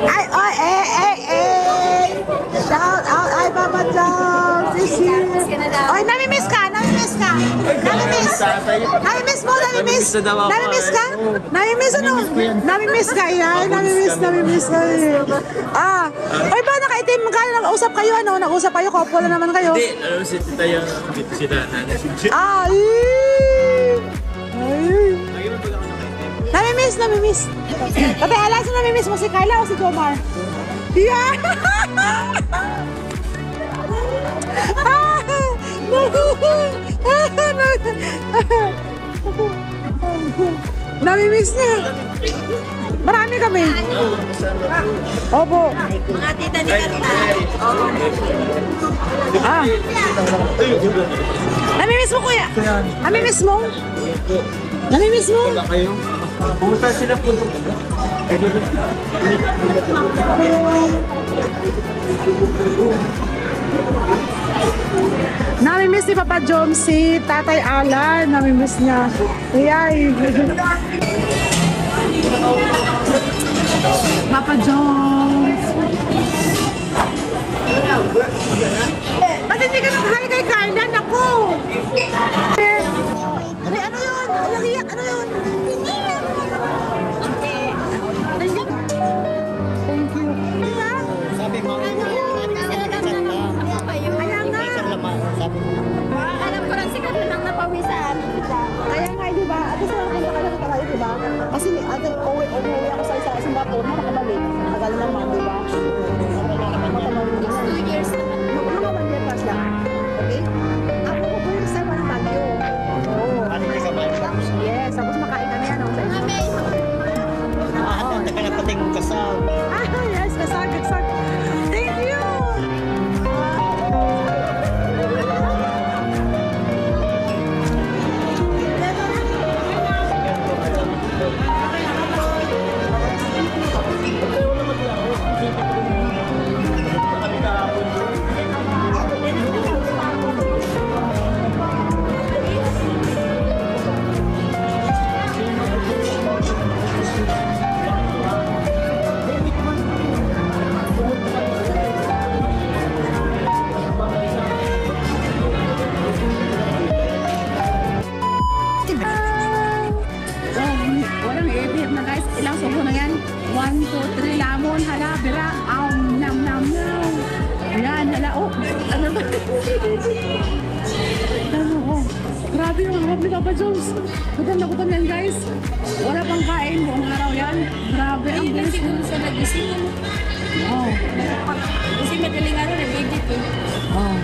Ay, ay, shout out, ay, Papa Jones is here. Ay, namimiss ka, namimiss ka. Namimiss. Namimiss mo, namimiss. Namimiss ka? Namimiss ano? Namimiss ka, yan. Namimiss. Ah, ay ba, nakaitim ka, nag-usap kayo, ano? Nag-usap kayo, couple naman kayo. Hindi, alam si Tita yung dito sila. Ay! Namimiss. Tabi, alam sa namimiss mo si Carla o si Jomar? Yeah! Namimiss niya. Marami kami. Opo. Mga tita ni Carla. Ah. Namimiss mo, kuya? Namimiss mo? Namimiss mo? Pumunta sila po. Namimiss ni Papa Jom si Tatay Alan. Namimiss niya. Yay! Papa Jones. Ba't hindi ka nag-hi kay Carla? Naku! Ano yun? Walang iyak. Ano yun? Thank you. Sabi mo, Kaya nga. sabi mo. Alam ko lang si Carla nang napawisan. Kaya nga, di ba? At gusto natin ka lang tayo, di ba? Kasi umuwi ako sa Singapore, makabalik. Tagal naman, di ba? 2 years naman. Mga 1 year plus lang. Okay? Ako po yung sa ng Baguio. Oo. Ano ka ba? Yes, tapos makain kami ano sa inyo. Mami, Handa ka na pating kasal. Ah, yes, kasag. Thank you! Walang i-edit na guys. Ilang subo na yan? 1, 2, 3, lamon, hala, bira, nam. Yan, hala, oh. Ano ba? Ano, oh. Grabe yung harap ni Papa Jones. Gutom na gutom yan guys. Wala pang kain, buong araw yan. Grabe, ang hindi na bilis. siguro siya nagising. Oh. Kasi madaling araw nag-edit eh. Oh.